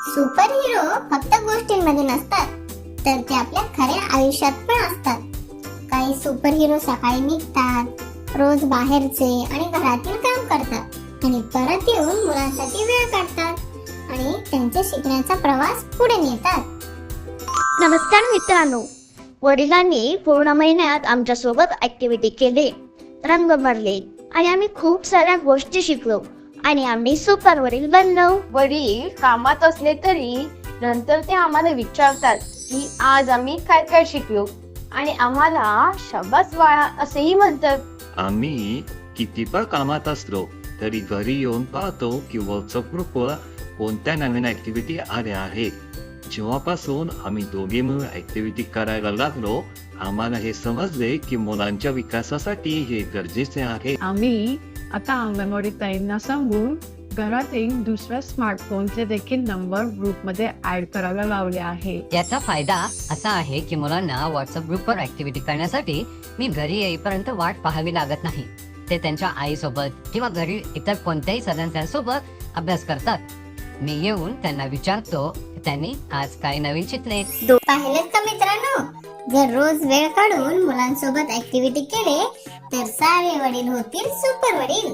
Super hero फक्त गोष्टींमध्ये नसतात, तर ते आपल्या खऱ्या आयुष्यात पण असतात. काही सुपर हिरो सकाळी निघतात, रोज बाहेरचे आणि घरातील काम करतात आणि परत येऊन मुलांसाठी वेळ काढतात आणि त्यांच्या शिकण्याचा प्रवास पुढे नेतात. नमस्कार मित्रांनो, वडिलांनी पूर्ण महिन्यात आमच्या सोबत ऍक्टिव्हिटी केली, रंग भरले आणि आम्ही खूप साऱ्या गोष्टी शिकलो आणि आम्ही सुपर वडील बनलो. वडील कामात असले तरी नंतर ते आम्हाला विचारतात की आज आम्ही काय काय शिकलो आणि आम्हाला शाबास बाळा असेही म्हणतात. आम्ही किती पण कामात असलो तरी घरी येऊन पाहतो की व्हॉट्सअप ग्रुपवर कोणत्या नवीन ऍक्टिव्हिटी आल्या आहेत. जेव्हापासून आम्ही दोघे मिळून ऍक्टिव्हिटी करायला लागलो, आम्हाला हे समजले की मुलांच्या विकासासाठी हे गरजेचे आहे. आम्ही आता अंगणवाडी ताईंना सांगून घरात एक दुसऱ्या स्मार्टफोनचे देखील नंबर ग्रुपमध्ये ऍड करायला लावले आहे. याचा फायदा असा आहे की मुलांना व्हॉट्सअप ग्रुपवर ऍक्टिव्हिटी करण्यासाठी मी घरी येईपर्यंत वाट पाहावी लागत नाही. ते त्यांच्या आईसोबत किंवा घरी इतर कोणत्याही सदस्यांसोबत अभ्यास करतात. मी येऊन त्यांना विचारतो की त्यांनी आज काय नवीन शिकले. पाहिलेत का मित्रांनो, जर रोज वेळ काढून मुलांसोबत ऍक्टिव्हिटी केले तर सारे वडील होतील सुपर वडील.